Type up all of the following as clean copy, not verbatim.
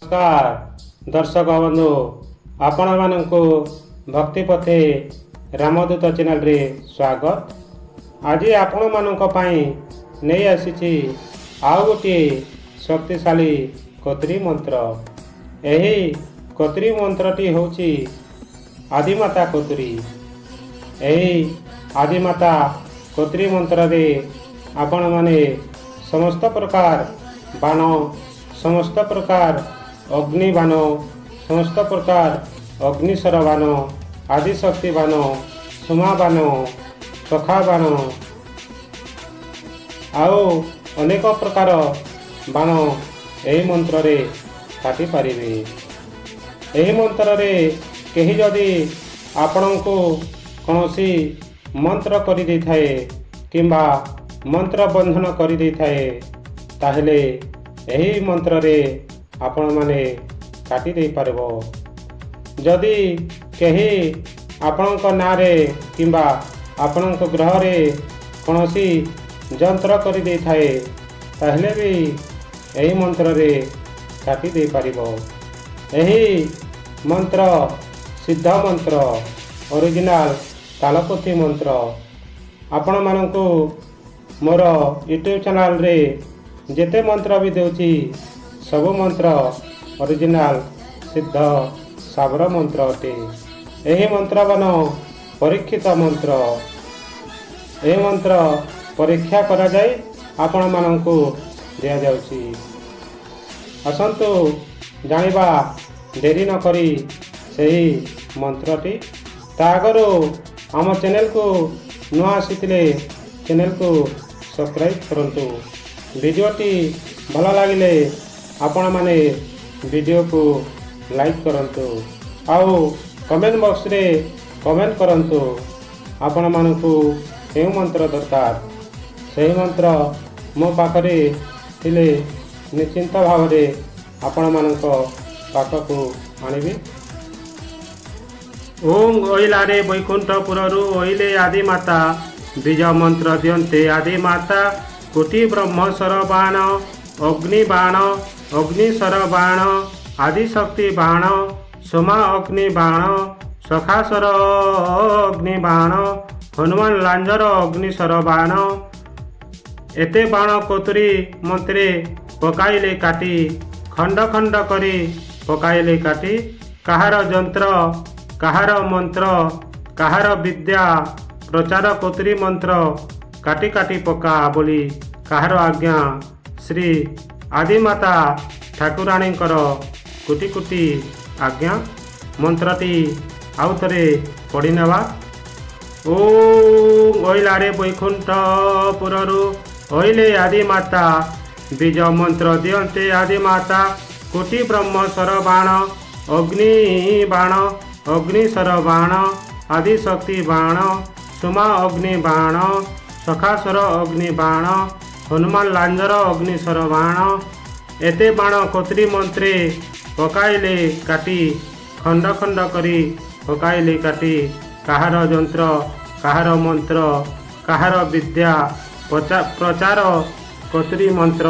नमस्कार दर्शक बंधु आपण मानक भक्ति पथे रामदूत चैनल रे स्वागत। आज आपण मानक पई नहीं आसी आउ गोटे शक्तिशाली कोत्री मंत्र। यही कोत्री मंत्रटी होची आदिमाता कोत्री। यही आदिमाता कोत्री मंत्र रे आपण माने समस्त प्रकार बाण, समस्त प्रकार अग्नि बाण, समस्त प्रकार अग्निस्वर बाण, आदिशक्ति बाण, सुमा बाण, सखा बाण आउ अनेक प्रकार बाण यही मंत्र रे काटी पारिबे। यही मंत्र रे केही जदि आपणको कौनसी मंत्र करि दै थाए किंबा मंत्र बंधन करि दै थाए ताहेले यही मंत्र रे आपण माने काटी दे पारबो। जदि केही आपणक नारे किंबा आपणक ग्रह रे कौनसी जंत्र करि दे थाए ताहेले भी यही मंत्र रे काटी दे पारिबो। यही मंत्र सिद्ध मंत्र, ओरिजिनल तालपथी मंत्र। आपण मानकु मोर यूट्यूब चैनल रे जेते मंत्र भी देउची सब मंत्र ओरिजिनल सिद्ध साबर मंत्र अटे। यही मंत्र बन परीक्षित मंत्र। यह मंत्र परीक्षा करा जाए आपण मानकु दिया जाउची। असंतु जानिबा देरी न करी सही मंत्रटी तागरो आम चैनल को नुआ आसीतिले चैनल को सब्सक्राइब करंतु। वीडियोटी भल लगिले आपण माने वीडियो को लाइक करंतु आउ कमेंट बॉक्स रे कमेंट करंतु आपण मानकु केउ मंत्र दरकार। सही मंत्र मो पाखरे थिले निश्चिंत भाव रे आपण मानक पाखकु आनिबी। ओम ओइलारे वैकुंठपुरु ओइले आदिमाता बीज मंत्र दियंते आदिमाता कोटि ब्रह्मस्वर बाण, अग्नि बाण, अग्निस्वर बाण, आदिशक्ति बाण, सोमा अग्नि बाण, सखास्वर अग्नि बाण, हनुमान लांजर अग्निस्वर बाण। एते बाण कोतरी मंत्रे पकाइले काटी, खंड खंड करी पकाइले काटी। काहार जंत्र, काहार मंत्र, काहार विद्या प्रचार कोतरी मंत्र काटी काटी पका बोली काहार आज्ञा श्री आदिमाता ठाकुराणींकर कोटि कोटि आज्ञा। मंत्रटी आउ थरे पढ़ी नेबा। ओम ओइलारे वैकुंठपुरु ओइले आदिमाता बीज मंत्र दियंते आदिमाता कोटि ब्रह्मस्वर बाण, अग्नि बाण, अग्निस्वर बाण, आदिशक्ति बाण, सुमा अग्नि बाण, सखास्वर अग्नि बाण, हनुमान लांजर अग्निस्वर बाण। एते बाण कोत्री मंत्रे पकाइले काटी, खंड खंड करी पकाइले काटी। काहार जंत्र, काहार मंत्र, काहार विद्या प्रचार कोत्री मंत्र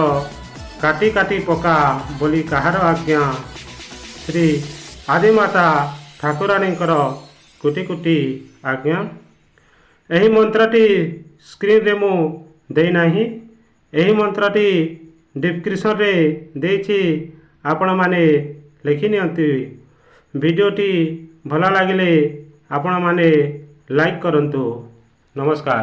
काटी काटी पका बोली काहार आज्ञा श्री आदिमाता ठाकुराणींकर कोटि कोटि आज्ञा। यही मंत्रटी स्क्रीन रे मु देई नाही। यही मंत्रटी डिस्क्रिप्शन रे देछि, आपण माने लिखि नियंतु। वीडियोटी भला लागिले आपण माने लाइक करंतु। नमस्कार।